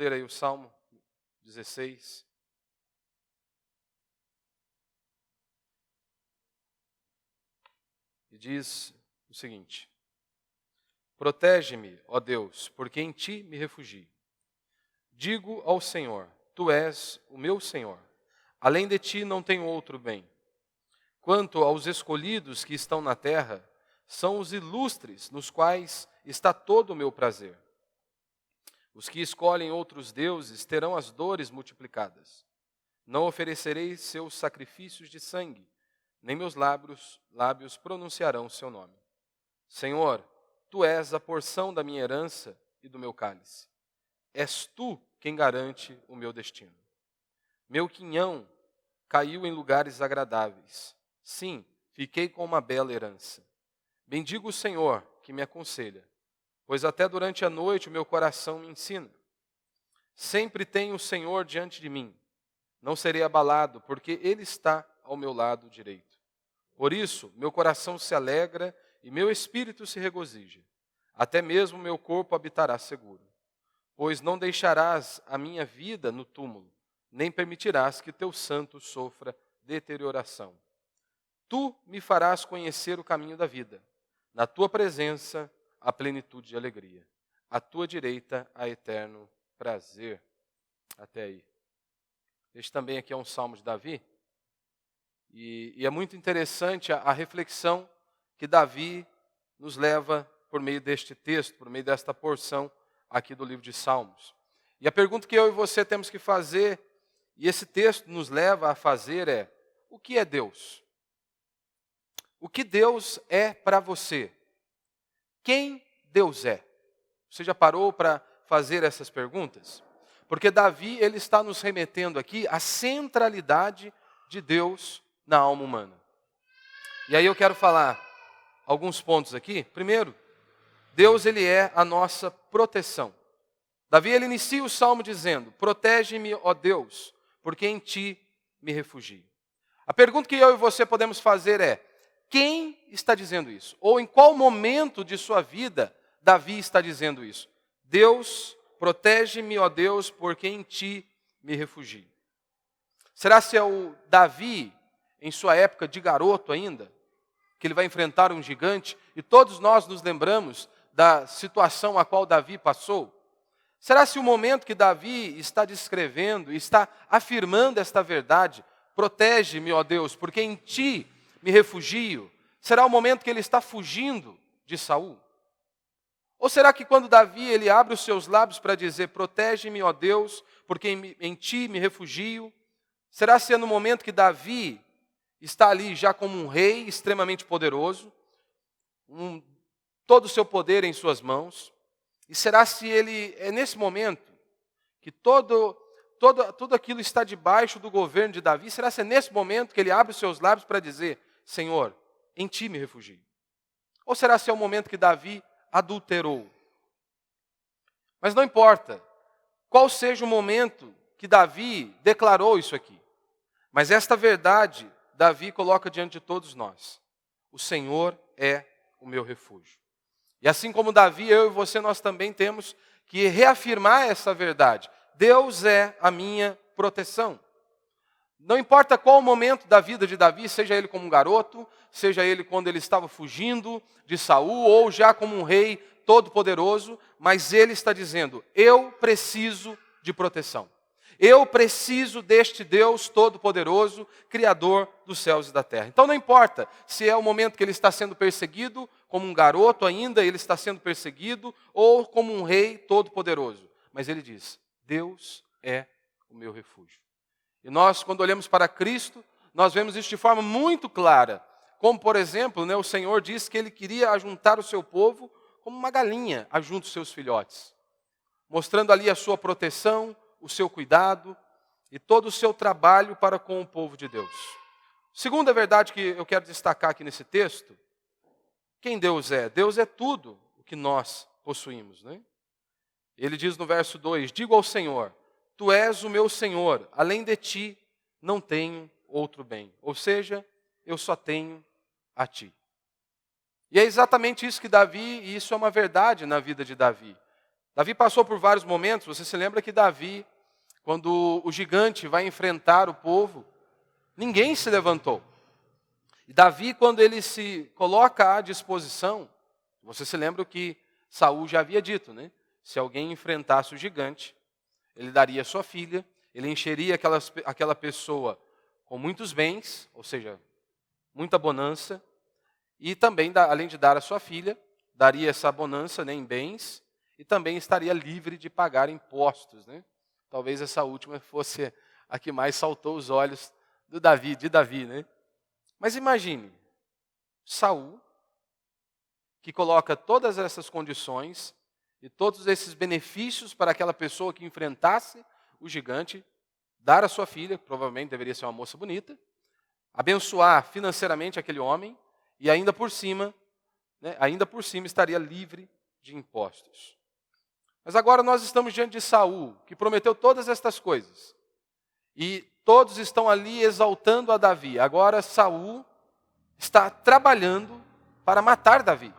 ler aí o Salmo 16. E diz o seguinte: protege-me, ó Deus, porque em ti me refugio. Digo ao Senhor, tu és o meu Senhor. Além de ti não tenho outro bem. Quanto aos escolhidos que estão na terra, são os ilustres nos quais está todo o meu prazer. Os que escolhem outros deuses terão as dores multiplicadas. Não oferecerei seus sacrifícios de sangue, nem meus lábios pronunciarão seu nome. Senhor, tu és a porção da minha herança e do meu cálice. És tu quem garante o meu destino. Meu quinhão caiu em lugares agradáveis. Sim, fiquei com uma bela herança. Bendigo o Senhor, que me aconselha, pois até durante a noite o meu coração me ensina. Sempre tenho o Senhor diante de mim. Não serei abalado, porque Ele está ao meu lado direito. Por isso, meu coração se alegra e meu espírito se regozija. Até mesmo meu corpo habitará seguro. Pois não deixarás a minha vida no túmulo, nem permitirás que teu santo sofra deterioração. Tu me farás conhecer o caminho da vida. Na tua presença, a plenitude de alegria. À tua direita, há eterno prazer. Até aí. Este também aqui é um salmo de Davi. E é muito interessante a reflexão que Davi nos leva por meio deste texto, por meio desta porção aqui do livro de Salmos. E a pergunta que eu e você temos que fazer, e esse texto nos leva a fazer é: o que é Deus? O que Deus é para você? Quem Deus é? Você já parou para fazer essas perguntas? Porque Davi, ele está nos remetendo aqui à centralidade de Deus na alma humana. E aí eu quero falar alguns pontos aqui. Primeiro, Deus, ele é a nossa proteção. Davi, ele inicia o salmo dizendo: protege-me, ó Deus, porque em ti me refugio. A pergunta que eu e você podemos fazer é: quem está dizendo isso? Ou em qual momento de sua vida Davi está dizendo isso? Deus, protege-me, ó Deus, porque em ti me refugio. Será se é o Davi, em sua época de garoto ainda, que ele vai enfrentar um gigante, e todos nós nos lembramos da situação a qual Davi passou? Será se o momento que Davi está descrevendo, está afirmando esta verdade, protege-me, ó Deus, porque em ti me refugio, será o momento que ele está fugindo de Saul? Ou será que quando Davi ele abre os seus lábios para dizer, protege-me, ó Deus, porque em ti me refugio, será se é no momento que Davi está ali já como um rei extremamente poderoso, todo o seu poder em suas mãos? E será se ele é nesse momento que tudo aquilo está debaixo do governo de Davi? Será se é nesse momento que ele abre os seus lábios para dizer, Senhor, em ti me refugio? Ou será se é o momento que Davi adulterou? Mas não importa qual seja o momento que Davi declarou isso aqui. Mas esta verdade, Davi coloca diante de todos nós. O Senhor é o meu refúgio. E assim como Davi, eu e você, nós também temos que reafirmar essa verdade. Deus é a minha proteção. Não importa qual o momento da vida de Davi, seja ele como um garoto, seja ele quando ele estava fugindo de Saul, ou já como um rei todo-poderoso, mas ele está dizendo, eu preciso de proteção. Eu preciso deste Deus todo-poderoso, Criador dos céus e da terra. Então não importa se é o momento que ele está sendo perseguido, como um garoto ainda, ele está sendo perseguido, ou como um rei todo-poderoso. Mas ele diz, Deus é o meu refúgio. E nós, quando olhamos para Cristo, nós vemos isso de forma muito clara. Como, por exemplo, o Senhor disse que ele queria ajuntar o seu povo como uma galinha ajunta os seus filhotes. Mostrando ali a sua proteção, o seu cuidado e todo o seu trabalho para com o povo de Deus. Segunda verdade que eu quero destacar aqui nesse texto, quem Deus é? Deus é tudo o que nós possuímos, né? Ele diz no verso 2, digo ao Senhor, tu és o meu Senhor, além de ti não tenho outro bem. Ou seja, eu só tenho a ti. E é exatamente isso que Davi, e isso é uma verdade na vida de Davi. Davi passou por vários momentos. Você se lembra que Davi, quando o gigante vai enfrentar o povo, ninguém se levantou. E Davi, quando ele se coloca à disposição, você se lembra o que Saul já havia dito, né? Se alguém enfrentasse o gigante, ele daria sua filha, ele encheria aquela pessoa com muitos bens, ou seja, muita bonança, e também, além de dar a sua filha, daria essa bonança, né, em bens, e também estaria livre de pagar impostos, né? Talvez essa última fosse a que mais saltou os olhos de Davi, né? Mas imagine, Saul, que coloca todas essas condições e todos esses benefícios para aquela pessoa que enfrentasse o gigante, dar a sua filha, que provavelmente deveria ser uma moça bonita, abençoar financeiramente aquele homem e ainda por cima estaria livre de impostos. Mas agora nós estamos diante de Saul, que prometeu todas estas coisas. E todos estão ali exaltando a Davi. Agora Saul está trabalhando para matar Davi.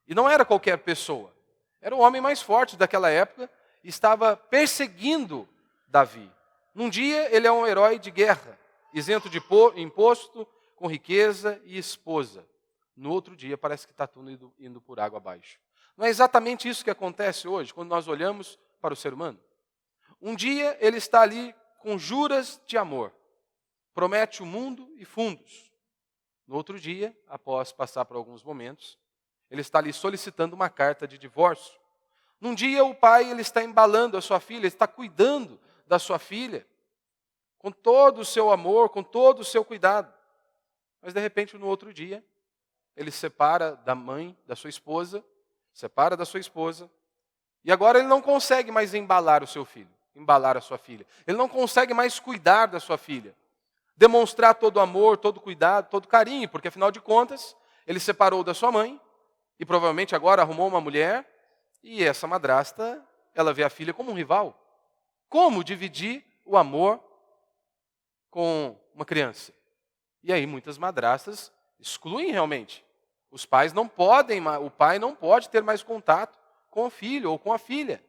E não era qualquer pessoa. Era o homem mais forte daquela época e estava perseguindo Davi. Num dia ele é um herói de guerra, isento de imposto, com riqueza e esposa. No outro dia parece que está tudo indo por água abaixo. Não é exatamente isso que acontece hoje, quando nós olhamos para o ser humano? Um dia ele está ali com juras de amor. Promete o mundo e fundos. No outro dia, após passar por alguns momentos, ele está ali solicitando uma carta de divórcio. Num dia o pai ele está embalando a sua filha, ele está cuidando da sua filha, com todo o seu amor, com todo o seu cuidado. Mas de repente no outro dia, ele separa da mãe, da sua esposa, e agora ele não consegue mais embalar o seu filho, embalar a sua filha. Ele não consegue mais cuidar da sua filha, demonstrar todo o amor, todo o cuidado, todo o carinho, porque afinal de contas, ele separou da sua mãe, e provavelmente agora arrumou uma mulher, e essa madrasta, ela vê a filha como um rival. Como dividir o amor com uma criança? E aí muitas madrastas excluem realmente. Os pais não podem, o pai não pode ter mais contato com o filho ou com a filha,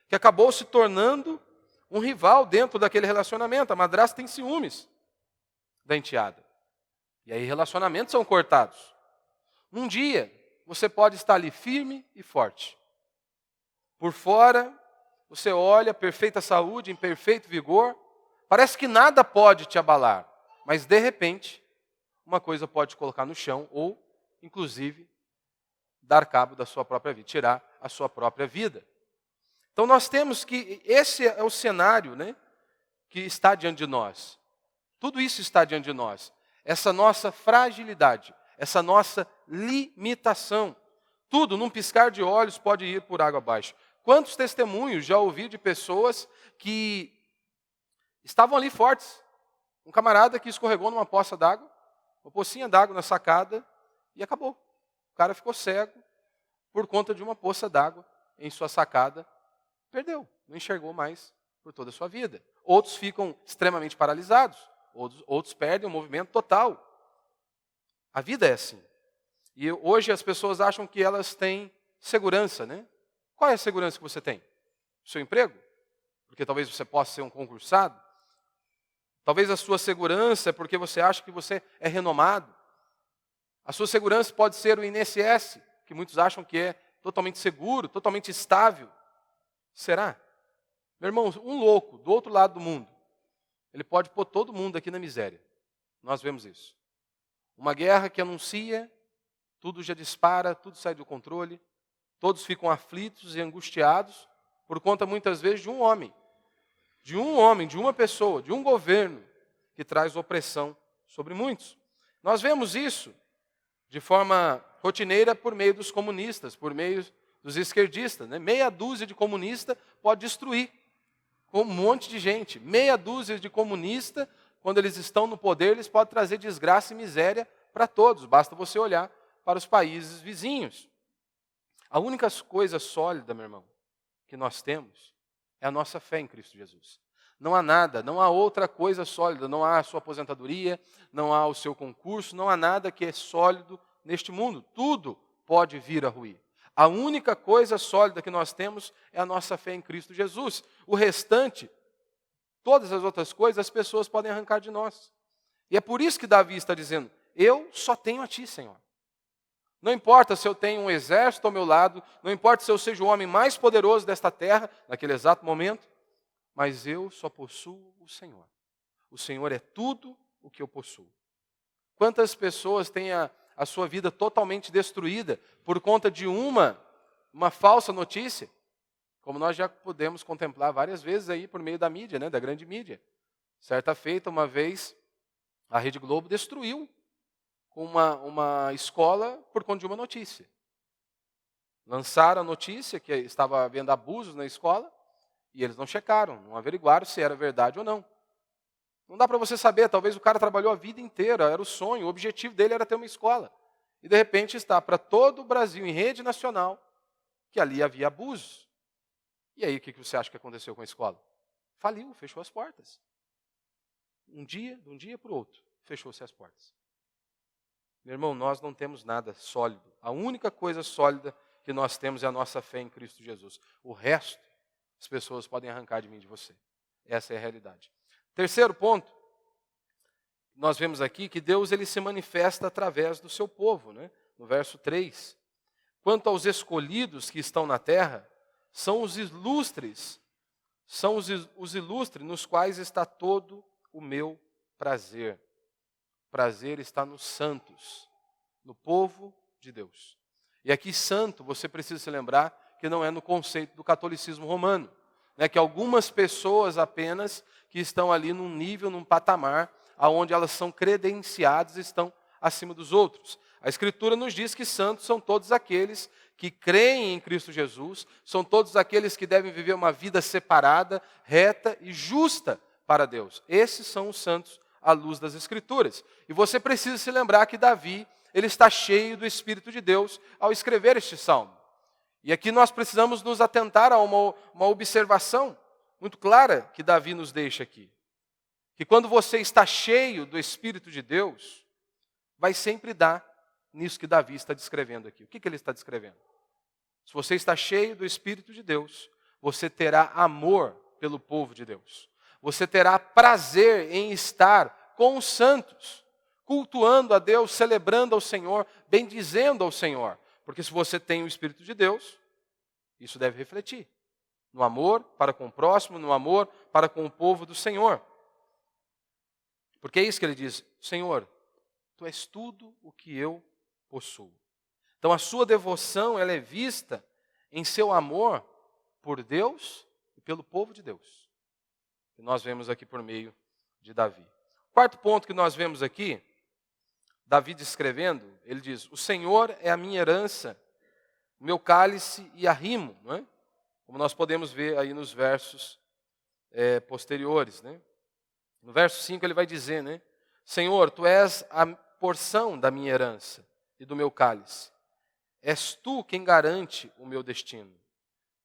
que acabou se tornando um rival dentro daquele relacionamento. A madrasta tem ciúmes da enteada. E aí relacionamentos são cortados. Num dia, você pode estar ali firme e forte. Por fora, você olha, perfeita saúde, em perfeito vigor. Parece que nada pode te abalar. Mas, de repente, uma coisa pode te colocar no chão ou, inclusive, dar cabo da sua própria vida, tirar a sua própria vida. Então, nós temos que, esse é o cenário, né, que está diante de nós. Tudo isso está diante de nós. Essa nossa fragilidade, essa nossa limitação. Tudo, num piscar de olhos, pode ir por água abaixo. Quantos testemunhos já ouvi de pessoas que estavam ali fortes? Um camarada que escorregou numa poça d'água, uma pocinha d'água na sacada, e acabou. O cara ficou cego por conta de uma poça d'água em sua sacada. Perdeu, não enxergou mais por toda a sua vida. Outros ficam extremamente paralisados, outros perdem o movimento total. A vida é assim. E hoje as pessoas acham que elas têm segurança, né? Qual é a segurança que você tem? O seu emprego? Porque talvez você possa ser um concursado. Talvez a sua segurança é porque você acha que você é renomado. A sua segurança pode ser o INSS, que muitos acham que é totalmente seguro, totalmente estável. Será? Meu irmão, um louco do outro lado do mundo, ele pode pôr todo mundo aqui na miséria. Nós vemos isso. Uma guerra que anuncia, tudo já dispara, tudo sai do controle, todos ficam aflitos e angustiados por conta muitas vezes de um homem, de uma pessoa, de um governo que traz opressão sobre muitos. Nós vemos isso de forma rotineira por meio dos comunistas, por meio dos esquerdistas, né? Meia dúzia de comunista pode destruir um monte de gente. Meia dúzia de comunista, quando eles estão no poder, eles podem trazer desgraça e miséria para todos. Basta você olhar para os países vizinhos. A única coisa sólida, meu irmão, que nós temos é a nossa fé em Cristo Jesus. Não há nada, não há outra coisa sólida, não há a sua aposentadoria, não há o seu concurso, não há nada que é sólido neste mundo. Tudo pode vir a ruir. A única coisa sólida que nós temos é a nossa fé em Cristo Jesus. O restante, todas as outras coisas, as pessoas podem arrancar de nós. E é por isso que Davi está dizendo, eu só tenho a ti, Senhor. Não importa se eu tenho um exército ao meu lado, não importa se eu seja o homem mais poderoso desta terra, naquele exato momento, mas eu só possuo o Senhor. O Senhor é tudo o que eu possuo. Quantas pessoas têm a sua vida totalmente destruída por conta de uma falsa notícia? Como nós já podemos contemplar várias vezes aí por meio da mídia, né, da grande mídia. Certa feita, uma vez, a Rede Globo destruiu uma escola por conta de uma notícia. Lançaram a notícia que estava havendo abusos na escola e eles não checaram, não averiguaram se era verdade ou não. Não dá para você saber, talvez o cara trabalhou a vida inteira, era o sonho, o objetivo dele era ter uma escola. E de repente está para todo o Brasil, em rede nacional, que ali havia abusos. E aí o que você acha que aconteceu com a escola? Faliu, fechou as portas. De um dia para o outro, fechou-se as portas. Meu irmão, nós não temos nada sólido. A única coisa sólida que nós temos é a nossa fé em Cristo Jesus. O resto, as pessoas podem arrancar de mim e de você. Essa é a realidade. Terceiro ponto, nós vemos aqui que Deus ele se manifesta através do seu povo, né? No verso 3. Quanto aos escolhidos que estão na terra, são os ilustres nos quais está todo o meu prazer. Prazer está nos santos, no povo de Deus. E aqui santo, você precisa se lembrar que não é no conceito do catolicismo romano, né? Que algumas pessoas apenas que estão ali num nível, num patamar, onde elas são credenciadas e estão acima dos outros. A Escritura nos diz que santos são todos aqueles que creem em Cristo Jesus, são todos aqueles que devem viver uma vida separada, reta e justa para Deus. Esses são os santos à luz das Escrituras. E você precisa se lembrar que Davi, ele está cheio do Espírito de Deus ao escrever este salmo. E aqui nós precisamos nos atentar a uma observação muito clara que Davi nos deixa aqui. Que quando você está cheio do Espírito de Deus, vai sempre dar nisso que Davi está descrevendo aqui. O que ele está descrevendo? Se você está cheio do Espírito de Deus, você terá amor pelo povo de Deus. Você terá prazer em estar com os santos, cultuando a Deus, celebrando ao Senhor, bendizendo ao Senhor. Porque se você tem o Espírito de Deus, isso deve refletir no amor para com o próximo, no amor para com o povo do Senhor. Porque é isso que ele diz, Senhor, Tu és tudo o que eu possuo. Então a sua devoção ela é vista em seu amor por Deus e pelo povo de Deus. Que nós vemos aqui por meio de Davi. Quarto ponto que nós vemos aqui, Davi descrevendo, ele diz, o Senhor é a minha herança, o meu cálice e arrimo, não é? Como nós podemos ver aí nos versos posteriores, né? No verso 5 ele vai dizer, né? Senhor, Tu és a porção da minha herança e do meu cálice. És Tu quem garante o meu destino.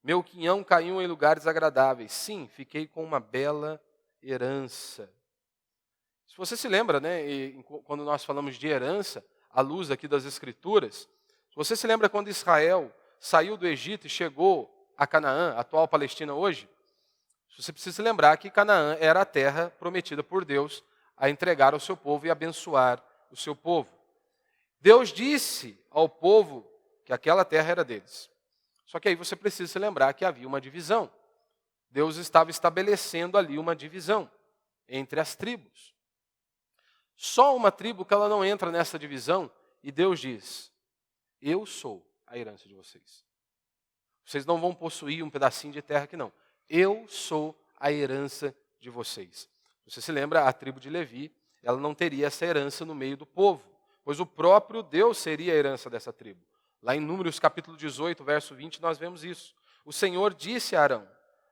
Meu quinhão caiu em lugares agradáveis. Sim, fiquei com uma bela herança. Se você se lembra, né, quando nós falamos de herança, à luz aqui das Escrituras, se você se lembra quando Israel saiu do Egito e chegou a Canaã, a atual Palestina hoje, você precisa se lembrar que Canaã era a terra prometida por Deus a entregar ao seu povo e abençoar o seu povo. Deus disse ao povo que aquela terra era deles. Só que aí você precisa se lembrar que havia uma divisão. Deus estava estabelecendo ali uma divisão entre as tribos. Só uma tribo que ela não entra nessa divisão e Deus diz, eu sou a herança de vocês. Vocês não vão possuir um pedacinho de terra aqui não. Eu sou a herança de vocês. Você se lembra, a tribo de Levi, ela não teria essa herança no meio do povo, pois o próprio Deus seria a herança dessa tribo. Lá em Números capítulo 18, verso 20, nós vemos isso. O Senhor disse a Arão,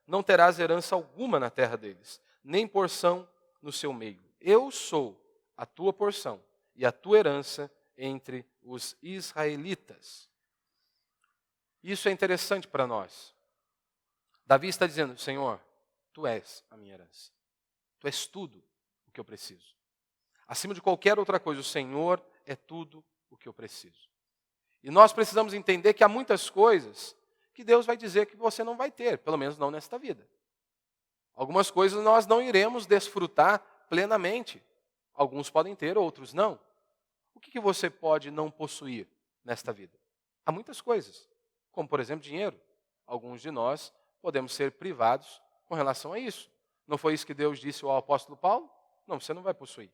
não terás herança alguma na terra deles, nem porção no seu meio. Eu sou a tua porção e a tua herança entre os israelitas. Isso é interessante para nós. Davi está dizendo, Senhor, Tu és a minha herança. Tu és tudo o que eu preciso. Acima de qualquer outra coisa, o Senhor é tudo o que eu preciso. E nós precisamos entender que há muitas coisas que Deus vai dizer que você não vai ter, pelo menos não nesta vida. Algumas coisas nós não iremos desfrutar plenamente. Alguns podem ter, outros não. O que você pode não possuir nesta vida? Há muitas coisas, como por exemplo dinheiro. Alguns de nós podemos ser privados com relação a isso. Não foi isso que Deus disse ao apóstolo Paulo? Não, você não vai possuir.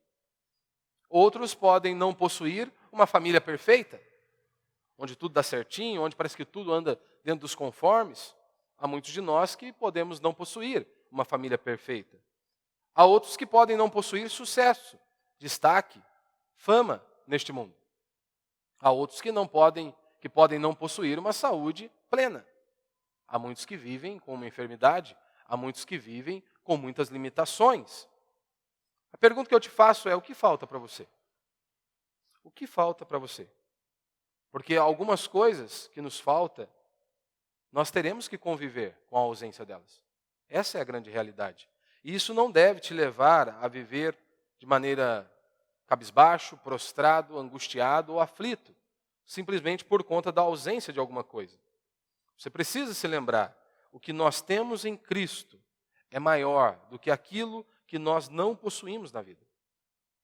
Outros podem não possuir uma família perfeita, onde tudo dá certinho, onde parece que tudo anda dentro dos conformes. Há muitos de nós que podemos não possuir uma família perfeita. Há outros que podem não possuir sucesso, destaque, fama neste mundo. Há outros que podem não possuir uma saúde plena. Há muitos que vivem com uma enfermidade, há muitos que vivem com muitas limitações. A pergunta que eu te faço é: o que falta para você? O que falta para você? Porque algumas coisas que nos faltam, nós teremos que conviver com a ausência delas. Essa é a grande realidade. E isso não deve te levar a viver de maneira cabisbaixo, prostrado, angustiado ou aflito, simplesmente por conta da ausência de alguma coisa. Você precisa se lembrar, o que nós temos em Cristo é maior do que aquilo que nós não possuímos na vida.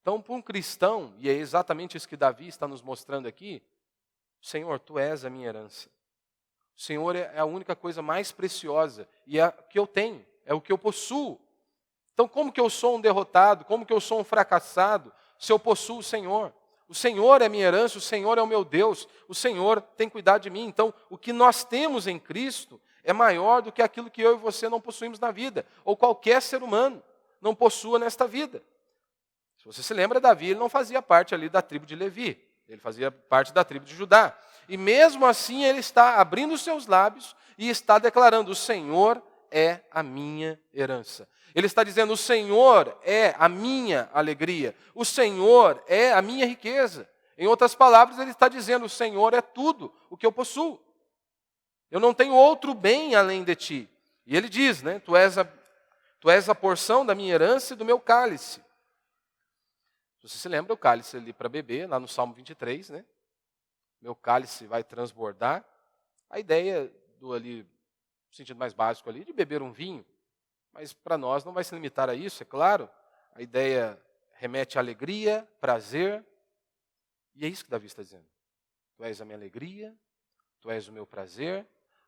Então, para um cristão, e é exatamente isso que Davi está nos mostrando aqui, Senhor, Tu és a minha herança. O Senhor é a única coisa mais preciosa e é o que eu tenho, é o que eu possuo. Então, como que eu sou um derrotado, como que eu sou um fracassado, se eu possuo o Senhor? O Senhor é minha herança, o Senhor é o meu Deus, o Senhor tem cuidado de mim. Então, o que nós temos em Cristo é maior do que aquilo que eu e você não possuímos na vida, ou qualquer ser humano não possua nesta vida. Se você se lembra, Davi, ele não fazia parte ali da tribo de Levi, ele fazia parte da tribo de Judá. E mesmo assim ele está abrindo os seus lábios e está declarando: o Senhor é a minha herança. Ele está dizendo: o Senhor é a minha alegria, o Senhor é a minha riqueza. Em outras palavras, ele está dizendo: o Senhor é tudo o que eu possuo. Eu não tenho outro bem além de ti. E ele diz, né, tu és a porção da minha herança e do meu cálice. Você se lembra, o cálice ali para beber, lá no Salmo 23, né? Meu cálice vai transbordar. A ideia do ali, no sentido mais básico ali, de beber um vinho. Mas para nós não vai se limitar a isso, é claro. A ideia remete à alegria, prazer. E é isso que Davi está dizendo. Tu és a minha alegria, tu és o meu prazer,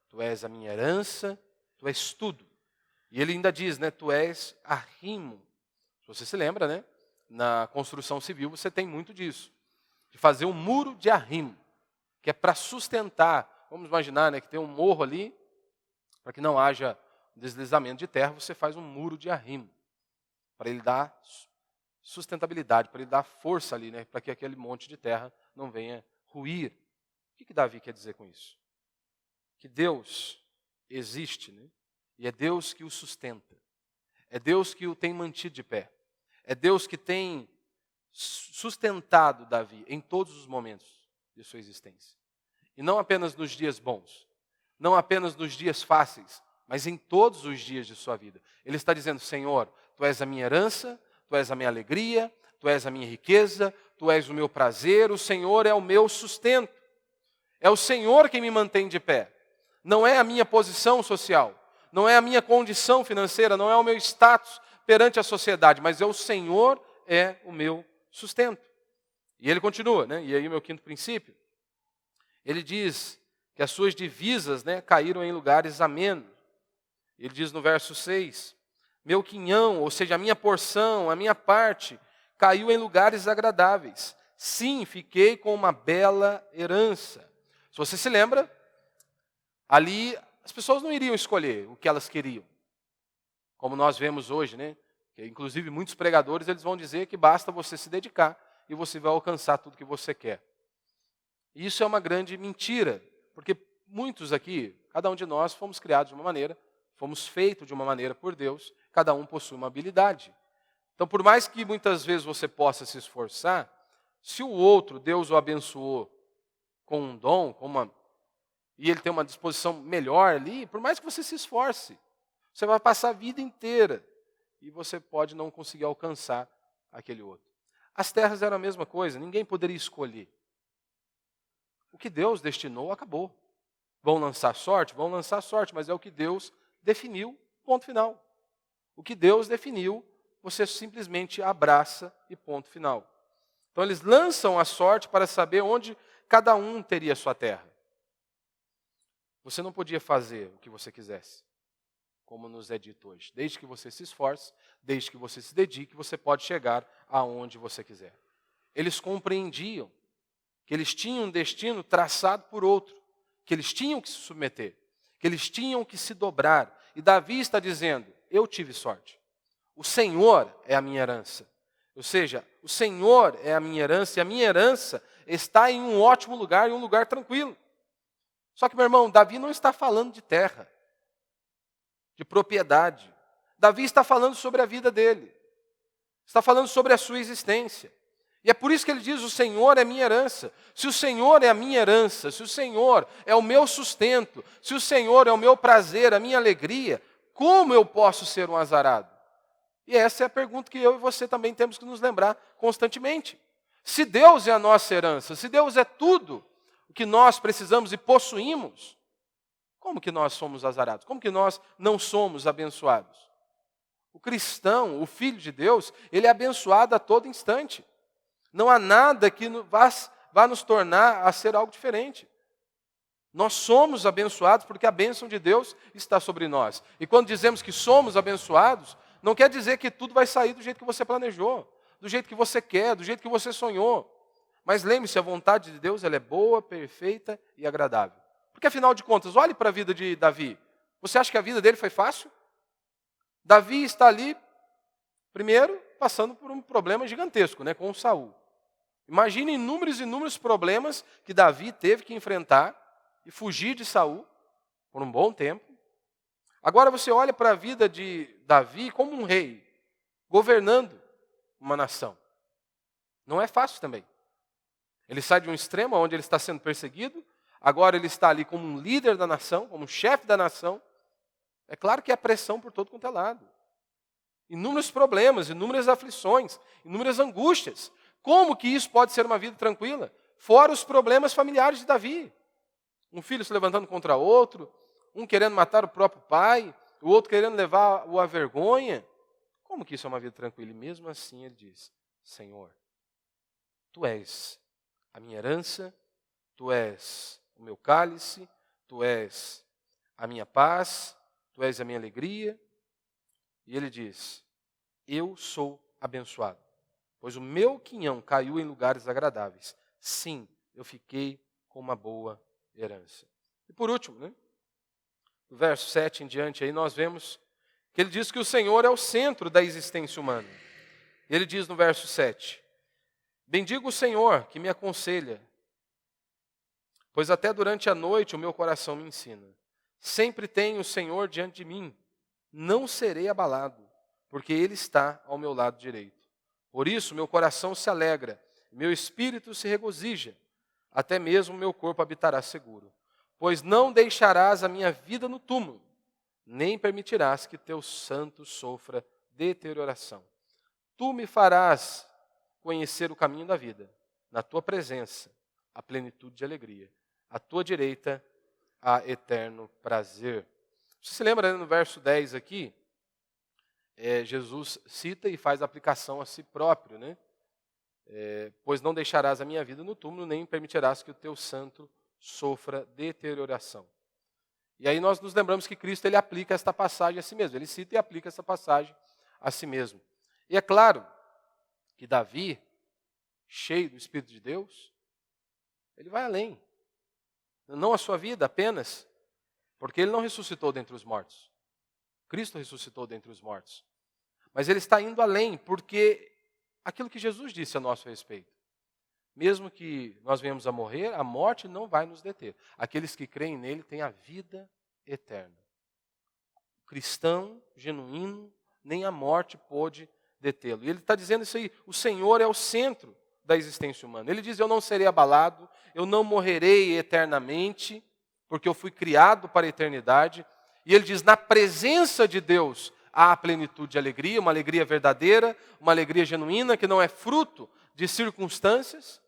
tu és a minha herança, tu és tudo. E ele ainda diz, né, tu és arrimo. Se você se lembra, né? Na construção civil você tem muito disso. De fazer um muro de arrimo, que é para sustentar. Vamos imaginar, né, que tem um morro ali, para que não haja deslizamento de terra, você faz um muro de arrimo, para ele dar sustentabilidade, para ele dar força ali, né, para que aquele monte de terra não venha ruir. O que Davi quer dizer com isso? Que Deus existe, né, e é Deus que o sustenta. É Deus que o tem mantido de pé. É Deus que tem sustentado Davi em todos os momentos de sua existência. E não apenas nos dias bons, não apenas nos dias fáceis, mas em todos os dias de sua vida. Ele está dizendo: Senhor, Tu és a minha herança, Tu és a minha alegria, Tu és a minha riqueza, Tu és o meu prazer, o Senhor é o meu sustento. É o Senhor quem me mantém de pé. Não é a minha posição social, não é a minha condição financeira, não é o meu status perante a sociedade, mas é o Senhor é o meu sustento. E ele continua, né? E aí o meu quinto princípio, ele diz que as suas divisas, né, caíram em lugares amenos. Ele diz no verso 6, meu quinhão, ou seja, a minha porção, a minha parte, caiu em lugares agradáveis. Sim, fiquei com uma bela herança. Se você se lembra, ali as pessoas não iriam escolher o que elas queriam. Como nós vemos hoje, né? Que, inclusive, muitos pregadores eles vão dizer que basta você se dedicar e você vai alcançar tudo que você quer. E isso é uma grande mentira, porque muitos aqui, cada um de nós, fomos criados de uma maneira, fomos feitos de uma maneira por Deus, cada um possui uma habilidade. Então, por mais que muitas vezes você possa se esforçar, se o outro, Deus o abençoou com um dom, e ele tem uma disposição melhor ali, por mais que você se esforce, você vai passar a vida inteira e você pode não conseguir alcançar aquele outro. As terras eram a mesma coisa, ninguém poderia escolher. O que Deus destinou, acabou. Vão lançar sorte? Vão lançar sorte, mas é o que Deus definiu, ponto final. O que Deus definiu, você simplesmente abraça e ponto final. Então eles lançam a sorte para saber onde cada um teria sua terra. Você não podia fazer o que você quisesse, como nos é dito hoje. Desde que você se esforce, desde que você se dedique, você pode chegar aonde você quiser. Eles compreendiam que eles tinham um destino traçado por outro, que eles tinham que se submeter, que eles tinham que se dobrar. E Davi está dizendo, eu tive sorte. O Senhor é a minha herança. Ou seja, o Senhor é a minha herança e a minha herança está em um ótimo lugar, em um lugar tranquilo. Só que, meu irmão, Davi não está falando de terra, de propriedade. Davi está falando sobre a vida dele. Está falando sobre a sua existência. E é por isso que ele diz, o Senhor é minha herança. Se o Senhor é a minha herança, se o Senhor é o meu sustento, se o Senhor é o meu prazer, a minha alegria, como eu posso ser um azarado? E essa é a pergunta que eu e você também temos que nos lembrar constantemente. Se Deus é a nossa herança, se Deus é tudo o que nós precisamos e possuímos, como que nós somos azarados? Como que nós não somos abençoados? O cristão, o filho de Deus, ele é abençoado a todo instante. Não há nada que vá nos tornar a ser algo diferente. Nós somos abençoados porque a bênção de Deus está sobre nós. E quando dizemos que somos abençoados, não quer dizer que tudo vai sair do jeito que você planejou, do jeito que você quer, do jeito que você sonhou. Mas lembre-se, a vontade de Deus ela é boa, perfeita e agradável. Porque afinal de contas, olhe para a vida de Davi. Você acha que a vida dele foi fácil? Davi está ali, primeiro, passando por um problema gigantesco, com Saul. Imagine inúmeros problemas que Davi teve que enfrentar e fugir de Saul por um bom tempo. Agora você olha para a vida de Davi como um rei, governando uma nação. Não é fácil também. Ele sai de um extremo onde ele está sendo perseguido, agora ele está ali como um líder da nação, como um chefe da nação. É claro que é pressão por todo quanto é lado. Inúmeros problemas, inúmeras aflições, inúmeras angústias. Como que isso pode ser uma vida tranquila? Fora os problemas familiares de Davi. Um filho se levantando contra outro, um querendo matar o próprio pai, o outro querendo levar-o à vergonha. Como que isso é uma vida tranquila? E mesmo assim ele diz, Senhor, Tu és a minha herança, Tu és o meu cálice, Tu és a minha paz, Tu és a minha alegria. E ele diz, eu sou abençoado, pois o meu quinhão caiu em lugares agradáveis. Sim, eu fiquei com uma boa herança. E por último, do verso 7 em diante, aí nós vemos que ele diz que o Senhor é o centro da existência humana. Ele diz no verso 7, bendigo o Senhor que me aconselha, pois até durante a noite o meu coração me ensina. Sempre tenho o Senhor diante de mim, não serei abalado, porque Ele está ao meu lado direito. Por isso meu coração se alegra, meu espírito se regozija, até mesmo meu corpo habitará seguro. Pois não deixarás a minha vida no túmulo, nem permitirás que teu santo sofra deterioração. Tu me farás conhecer o caminho da vida, na tua presença, a plenitude de alegria. À tua direita, há eterno prazer. Você se lembra no verso 10 aqui? Jesus cita e faz aplicação a si próprio, pois não deixarás a minha vida no túmulo, nem permitirás que o teu santo sofra deterioração. E aí nós nos lembramos que Cristo ele aplica esta passagem a si mesmo. Ele cita e aplica essa passagem a si mesmo. E é claro que Davi, cheio do Espírito de Deus, ele vai além. Não a sua vida apenas, porque ele não ressuscitou dentre os mortos. Cristo ressuscitou dentre os mortos. Mas ele está indo além, porque aquilo que Jesus disse a nosso respeito. Mesmo que nós venhamos a morrer, a morte não vai nos deter. Aqueles que creem nele têm a vida eterna. O cristão genuíno, nem a morte pôde detê-lo. E ele está dizendo isso aí, o Senhor é o centro da existência humana. Ele diz, eu não serei abalado, eu não morrerei eternamente, porque eu fui criado para a eternidade. E ele diz, na presença de Deus há a plenitude de alegria, uma alegria verdadeira, uma alegria genuína, que não é fruto de circunstâncias,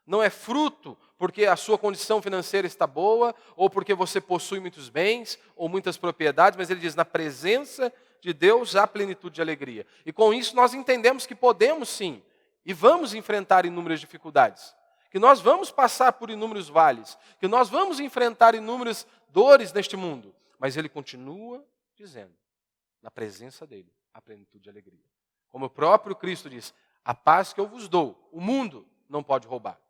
não é fruto porque a sua condição financeira está boa, ou porque você possui muitos bens, ou muitas propriedades, mas ele diz, na presença de Deus há plenitude de alegria. E com isso nós entendemos que podemos sim, e vamos enfrentar inúmeras dificuldades, que nós vamos passar por inúmeros vales, que nós vamos enfrentar inúmeras dores neste mundo, mas ele continua dizendo, na presença dele, a plenitude de alegria. Como o próprio Cristo diz, a paz que eu vos dou, o mundo não pode roubar.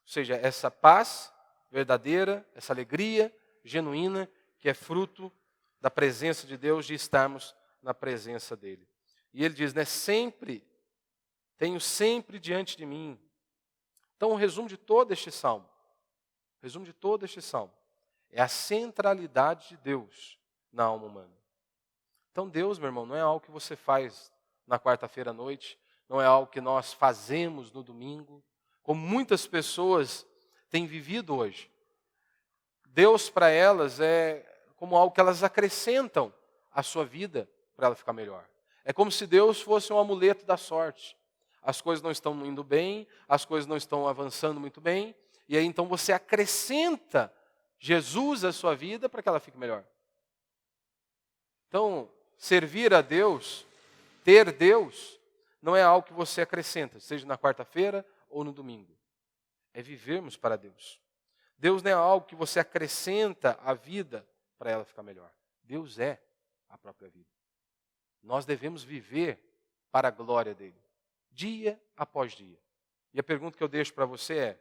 Ou seja, essa paz verdadeira, essa alegria genuína, que é fruto da presença de Deus, de estarmos na presença dele. E ele diz, né, tenho sempre diante de mim. Então, o resumo de todo este salmo, é a centralidade de Deus na alma humana. Então Deus, meu irmão, não é algo que você faz na quarta-feira à noite, não é algo que nós fazemos no domingo, como muitas pessoas têm vivido hoje. Deus para elas é como algo que elas acrescentam à sua vida para ela ficar melhor. É como se Deus fosse um amuleto da sorte. As coisas não estão indo bem, as coisas não estão avançando muito bem, e aí então você acrescenta Jesus à sua vida para que ela fique melhor. Então, servir a Deus, ter Deus, não é algo que você acrescenta, seja na quarta-feira ou no domingo. É vivermos para Deus. Deus não é algo que você acrescenta à vida para ela ficar melhor. Deus é a própria vida. Nós devemos viver para a glória dele, dia após dia. E a pergunta que eu deixo para você é,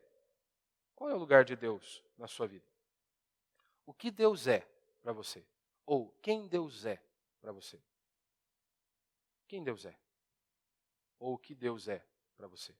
qual é o lugar de Deus na sua vida? O que Deus é para você? Ou quem Deus é para você? Quem Deus é? Ou o que Deus é para você?